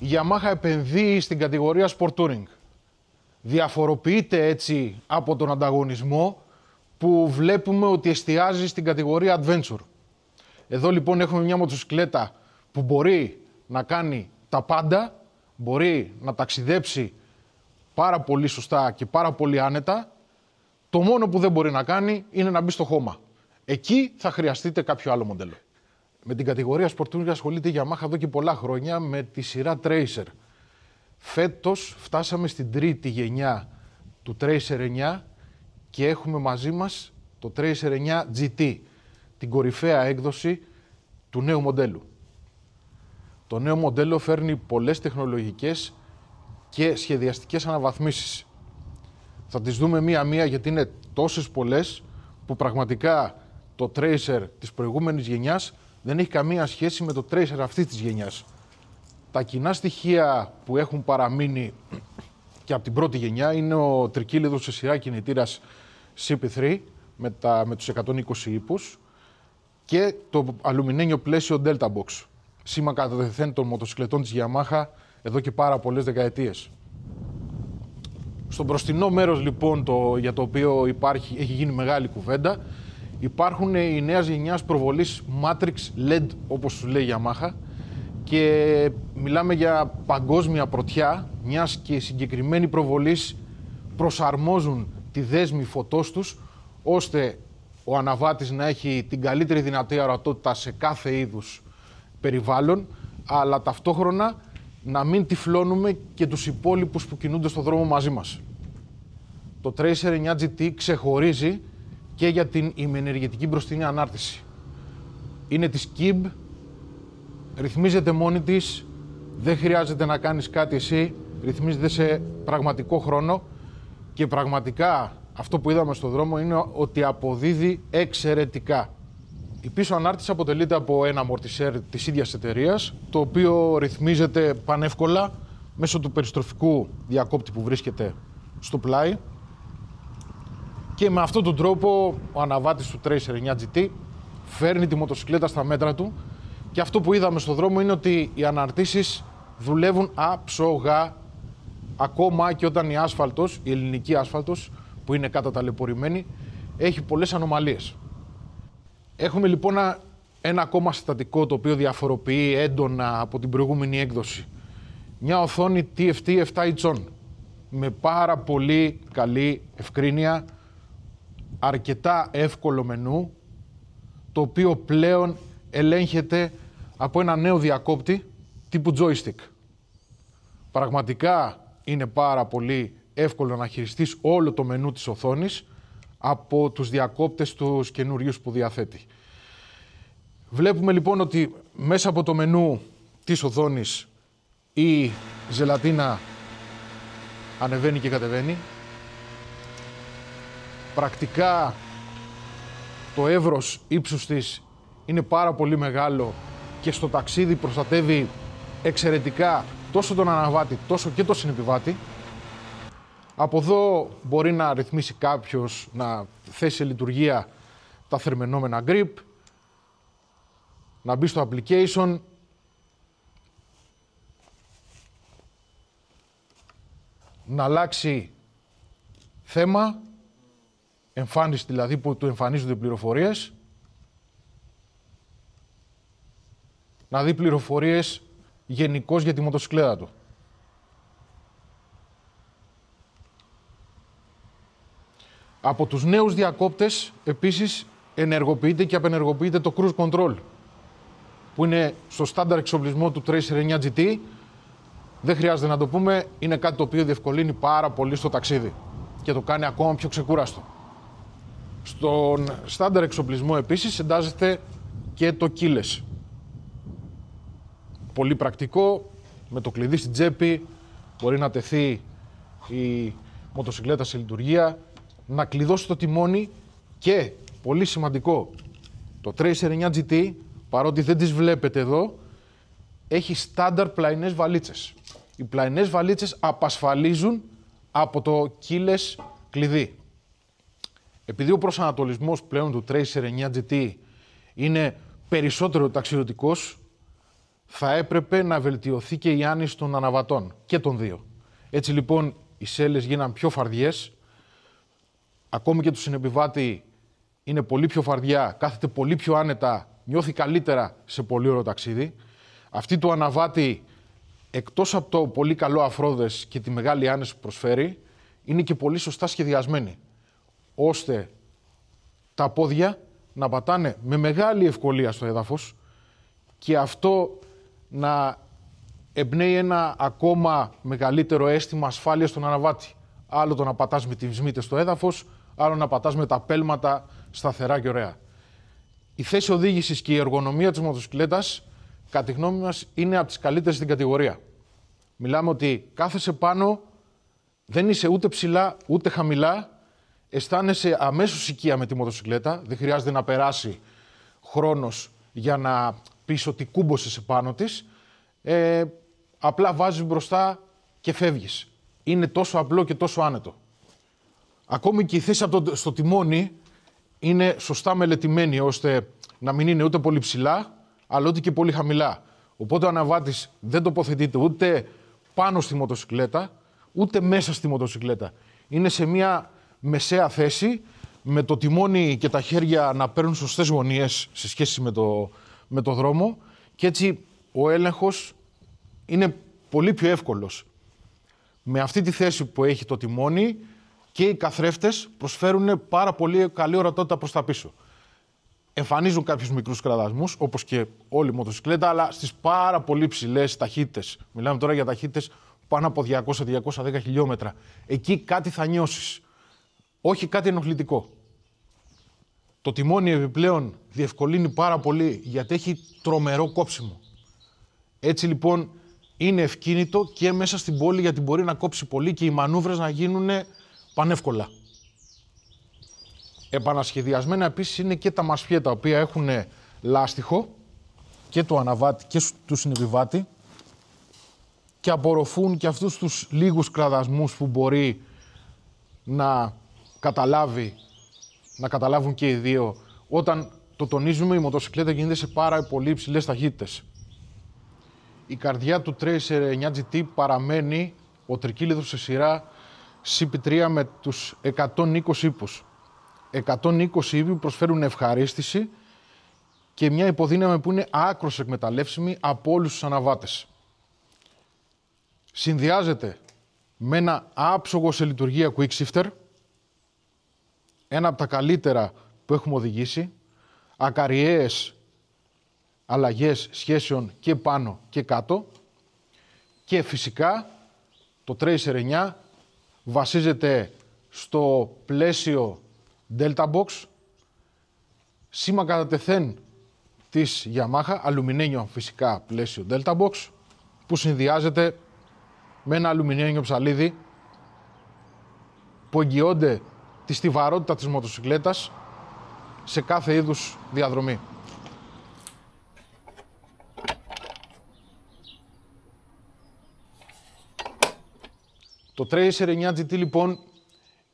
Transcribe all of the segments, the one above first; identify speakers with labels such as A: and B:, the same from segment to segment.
A: η Yamaha επενδύει στην κατηγορία Sport Touring. Διαφοροποιείται έτσι από τον ανταγωνισμό που βλέπουμε ότι εστιάζει στην κατηγορία Adventure. Εδώ λοιπόν έχουμε μια μοτοσυκλέτα που μπορεί να κάνει τα πάντα, μπορεί να ταξιδέψει πάρα πολύ σωστά και πάρα πολύ άνετα. Το μόνο που δεν μπορεί να κάνει είναι να μπει στο χώμα. Εκεί θα χρειαστείτε κάποιο άλλο μοντέλο. Με την κατηγορία Sport Touring ασχολείται η Yamaha εδώ και πολλά χρόνια με τη σειρά Tracer. Φέτος φτάσαμε στην τρίτη γενιά του Tracer 9 και έχουμε μαζί μας το Tracer 9 GT, την κορυφαία έκδοση του νέου μοντέλου. Το νέο μοντέλο φέρνει πολλές τεχνολογικές και σχεδιαστικές αναβαθμίσεις. Θα τις δούμε μία-μία γιατί είναι τόσες πολλές που πραγματικά το Tracer της προηγούμενης γενιάς δεν έχει καμία σχέση με το Tracer αυτής της γενιάς. Τα κοινά στοιχεία που έχουν παραμείνει και από την πρώτη γενιά είναι ο τρικύλιδος σε σειρά κινητήρας CP3 με τους 120 ύπους και το αλουμινένιο πλαίσιο Delta Box. Σήμα κατά τεθέν των μοτοσυκλετών της Yamaha εδώ και πάρα πολλές δεκαετίες. Στο μπροστινό μέρος λοιπόν για το οποίο έχει γίνει μεγάλη κουβέντα, υπάρχουν οι νέας γενιάς προβολής Matrix LED όπως τους λέει η Yamaha και μιλάμε για παγκόσμια πρωτιά, μιας και οι συγκεκριμένοι προβολείς προσαρμόζουν τη δέσμη φωτός τους ώστε ο αναβάτης να έχει την καλύτερη δυνατή ορατότητα σε κάθε είδους περιβάλλον, αλλά ταυτόχρονα να μην τυφλώνουμε και τους υπόλοιπους που κινούνται στον δρόμο μαζί μας. Το Tracer 9 GT ξεχωρίζει και για την ημιενεργετική μπροστινή ανάρτηση. Είναι της KIB, ρυθμίζεται μόνη της, δεν χρειάζεται να κάνεις κάτι εσύ, ρυθμίζεται σε πραγματικό χρόνο και πραγματικά αυτό που είδαμε στον δρόμο είναι ότι αποδίδει εξαιρετικά. Η πίσω ανάρτηση αποτελείται από ένα αμορτισέρ της ίδιας εταιρείας, το οποίο ρυθμίζεται πανεύκολα μέσω του περιστροφικού διακόπτη που βρίσκεται στο πλάι και με αυτόν τον τρόπο ο αναβάτης του Tracer 9 GT φέρνει τη μοτοσυκλέτα στα μέτρα του και αυτό που είδαμε στον δρόμο είναι ότι οι αναρτήσεις δουλεύουν άψογα ακόμα και όταν η άσφαλτος, η ελληνική άσφαλτος που είναι καταταλαιπωρημένη, έχει πολλές ανομαλίες. Έχουμε λοιπόν ένα ακόμα συστατικό το οποίο διαφοροποιεί έντονα από την προηγούμενη έκδοση. Μια οθόνη TFT 7 inch με πάρα πολύ καλή ευκρίνεια, αρκετά εύκολο μενού, το οποίο πλέον ελέγχεται από ένα νέο διακόπτη τύπου joystick. Πραγματικά είναι πάρα πολύ εύκολο να χειριστείς όλο το μενού της οθόνης από τους διακόπτες τους καινούριους που διαθέτει. Βλέπουμε λοιπόν ότι μέσα από το μενού της οθόνης η ζελατίνα ανεβαίνει και κατεβαίνει. Πρακτικά το εύρος ύψους της είναι πάρα πολύ μεγάλο και στο ταξίδι προστατεύει εξαιρετικά τόσο τον αναβάτη τόσο και τον συνεπιβάτη. Από εδώ μπορεί να ρυθμίσει κάποιος να θέσει σε λειτουργία τα θερμαινόμενα grip, να μπει στο application, να αλλάξει θέμα, εμφάνιση δηλαδή που του εμφανίζονται πληροφορίες, να δει πληροφορίες γενικώς για τη μοτοσυκλέτα του. Από τους νέους διακόπτες επίσης ενεργοποιείται και απενεργοποιείται το cruise control που είναι στο στάνταρ εξοπλισμό του Tracer 9 GT. Δεν χρειάζεται να το πούμε, είναι κάτι το οποίο διευκολύνει πάρα πολύ στο ταξίδι και το κάνει ακόμα πιο ξεκούραστο. Στον στάνταρ εξοπλισμό επίσης εντάσσεται και το keyless. Πολύ πρακτικό, με το κλειδί στην τσέπη μπορεί να τεθεί η μοτοσυκλέτα σε λειτουργία, να κλειδώσει το τιμόνι και, πολύ σημαντικό, το Tracer 9 GT, παρότι δεν τις βλέπετε εδώ, έχει στάνταρ πλαϊνές βαλίτσες. Οι πλαϊνές βαλίτσες απασφαλίζουν από το keyless κλειδί. Επειδή ο προσανατολισμός πλέον του Tracer 9 GT είναι περισσότερο ταξιδιωτικός, θα έπρεπε να βελτιωθεί και η άνηση των αναβατών και των δύο. Έτσι λοιπόν οι σέλες γίναν πιο φαρδιές, ακόμη και του συνεπιβάτη είναι πολύ πιο φαρδιά, κάθεται πολύ πιο άνετα, νιώθει καλύτερα σε πολύ ωραίο ταξίδι. Αυτή του αναβάτη, εκτός από το πολύ καλό αφρόδες και τη μεγάλη άνεση που προσφέρει, είναι και πολύ σωστά σχεδιασμένη, ώστε τα πόδια να πατάνε με μεγάλη ευκολία στο έδαφος και αυτό να εμπνέει ένα ακόμα μεγαλύτερο αίσθημα ασφάλειας στον αναβάτη. Άλλο το να πατάς με τις μύτες στο έδαφος, άλλο να πατάς με τα πέλματα σταθερά και ωραία. Η θέση οδήγησης και η εργονομία της μοτοσυκλέτας, κατά τη γνώμη μας, είναι από τις καλύτερες στην κατηγορία. Μιλάμε ότι κάθεσαι πάνω, δεν είσαι ούτε ψηλά ούτε χαμηλά, αισθάνεσαι αμέσως οικία με τη μοτοσυκλέτα, δεν χρειάζεται να περάσει χρόνος για να πεις ότι κούμποσες επάνω της, απλά βάζεις μπροστά και φεύγεις. Είναι τόσο απλό και τόσο άνετο. Ακόμη και η θέση στο τιμόνι είναι σωστά μελετημένη, ώστε να μην είναι ούτε πολύ ψηλά, αλλά ούτε και πολύ χαμηλά. Οπότε ο αναβάτης δεν τοποθετείται ούτε πάνω στη μοτοσυκλέτα, ούτε μέσα στη μοτοσυκλέτα. Είναι σε μια μεσαία θέση, με το τιμόνι και τα χέρια να παίρνουν σωστές γωνίες σε σχέση με το δρόμο και έτσι ο έλεγχος είναι πολύ πιο εύκολος. Με αυτή τη θέση που έχει το τιμόνι και οι καθρέφτες προσφέρουν πάρα πολύ καλή ορατότητα προς τα πίσω. Εμφανίζουν κάποιους μικρούς κραδασμούς, όπως και όλη η μοτοσυκλέτα, αλλά στις πάρα πολύ ψηλές ταχύτητες. Μιλάμε τώρα για ταχύτητες πάνω από 200-210 χιλιόμετρα. Εκεί κάτι θα νιώσεις. Όχι κάτι ενοχλητικό. Το τιμόνι επιπλέον διευκολύνει πάρα πολύ γιατί έχει τρομερό κόψιμο. Έτσι λοιπόν είναι ευκίνητο και μέσα στην πόλη γιατί μπορεί να κόψει πολύ και οι μανούβρες να γίνουν πανεύκολα. Επανασχεδιασμένα επίσης είναι και τα μασπιέ τα οποία έχουν λάστιχο και του αναβάτη και του συνεπιβάτη και απορροφούν και αυτούς τους λίγους κραδασμούς που μπορεί να καταλάβουν και οι δύο. Όταν το τονίζουμε, η μοτοσυκλέτα γίνεται σε πάρα πολύ υψηλές ταχύτητες. Η καρδιά του Tracer 9 GT παραμένει ο τρικύλινδρος σε σειρά CP3 με τους 120 ύπους. 120 ύποι προσφέρουν ευχαρίστηση και μια υποδύναμη που είναι άκρως εκμεταλλεύσιμη από όλους τους αναβάτες. Συνδυάζεται με ένα άψογο σε λειτουργία quick shifter, ένα από τα καλύτερα που έχουμε οδηγήσει, ακαριές αλλαγές σχέσεων και πάνω και κάτω και φυσικά το Tracer 9 βασίζεται στο πλαίσιο Delta Box, σήμα κατά τεθέν της Yamaha, αλουμινένιο φυσικά πλαίσιο Delta Box, που συνδυάζεται με ένα αλουμινένιο ψαλίδι που εγγυώνται τη στιβαρότητα της μοτοσυκλέτας σε κάθε είδους διαδρομή. Το Tracer 9 GT λοιπόν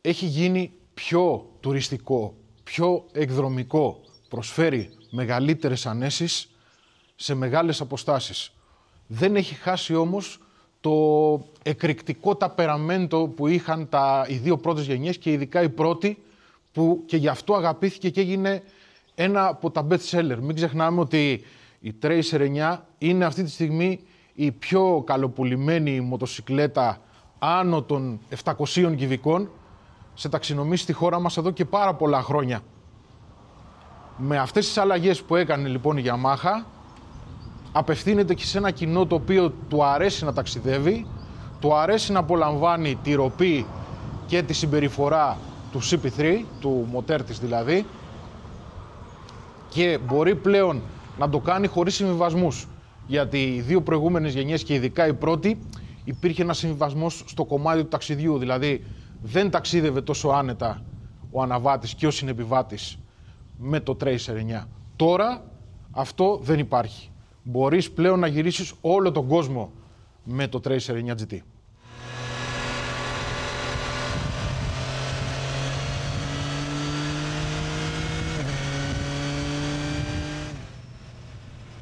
A: έχει γίνει πιο τουριστικό, πιο εκδρομικό, προσφέρει μεγαλύτερες ανέσεις σε μεγάλες αποστάσεις. Δεν έχει χάσει όμως το εκρηκτικό ταπεραμέντο που είχαν οι δύο πρώτες γενιές και ειδικά η πρώτη, που και γι' αυτό αγαπήθηκε και έγινε ένα από τα best seller. Μην ξεχνάμε ότι η Tracer 9 είναι αυτή τη στιγμή η πιο καλοπουλημένη μοτοσυκλέτα άνω των 700 κυβικών σε ταξινομήσει στη χώρα μας εδώ και πάρα πολλά χρόνια. Με αυτές τις αλλαγές που έκανε λοιπόν η Yamaha, απευθύνεται και σε ένα κοινό το οποίο του αρέσει να ταξιδεύει, του αρέσει να απολαμβάνει τη ροπή και τη συμπεριφορά του CP3, του μοτέρ της δηλαδή, και μπορεί πλέον να το κάνει χωρίς συμβιβασμούς. Γιατί οι δύο προηγούμενες γενιές και ειδικά η πρώτη υπήρχε ένας συμβιβασμός στο κομμάτι του ταξιδιού, δηλαδή δεν ταξίδευε τόσο άνετα ο αναβάτης και ο συνεπιβάτης με το Tracer 9. Τώρα αυτό δεν υπάρχει. Μπορείς πλέον να γυρίσεις όλο τον κόσμο με το Tracer 9 GT.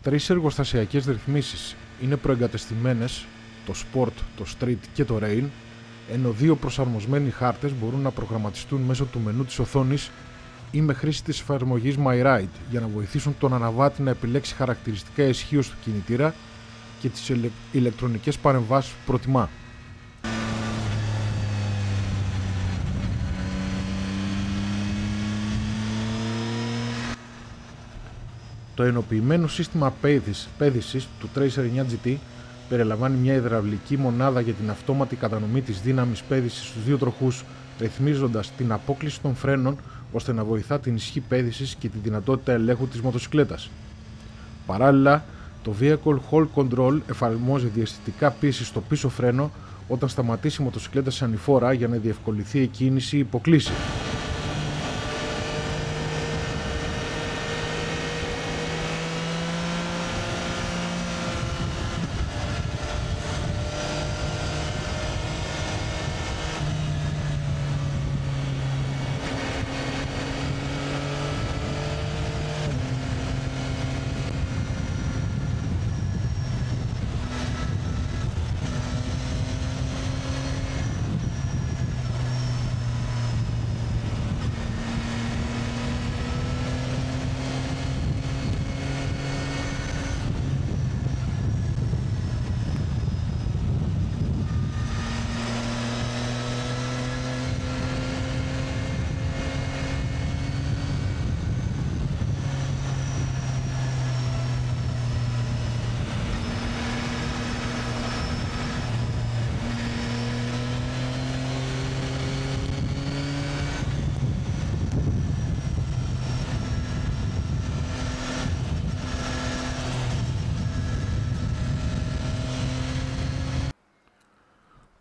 A: 3 εργοστασιακές ρυθμίσεις είναι προεγκατεστημένες, το Sport, το Street και το Rain, ενώ 2 προσαρμοσμένοι χάρτες μπορούν να προγραμματιστούν μέσω του μενού της οθόνης ή με χρήση της εφαρμογής MyRide για να βοηθήσουν τον αναβάτη να επιλέξει χαρακτηριστικά ισχύως του κινητήρα και τις ηλεκτρονικές παρεμβάσεις που προτιμά. Το ενοποιημένο σύστημα πέδησης του Tracer 9GT περιλαμβάνει μια υδραυλική μονάδα για την αυτόματη κατανομή της δύναμης πέδησης στους 2 τροχούς, ρυθμίζοντας την απόκλιση των φρένων ώστε να βοηθά την ισχύ πέδησης και τη δυνατότητα ελέγχου της μοτοσυκλέτας. Παράλληλα, το Vehicle Hold Control εφαρμόζει διαισθητικά πίεση στο πίσω φρένο όταν σταματήσει η μοτοσυκλέτα σε ανηφόρα για να διευκολυνθεί η κίνηση ή υποκλίση.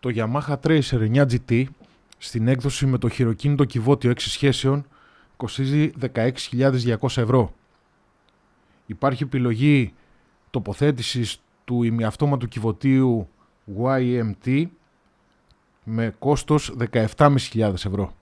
A: Το Yamaha Tracer 9GT στην έκδοση με το χειροκίνητο κυβότιο 6 σχέσεων κοστίζει 16.200 ευρώ. Υπάρχει επιλογή τοποθέτησης του ημιαυτόματου κυβωτίου YMT με κόστος 17.500 ευρώ.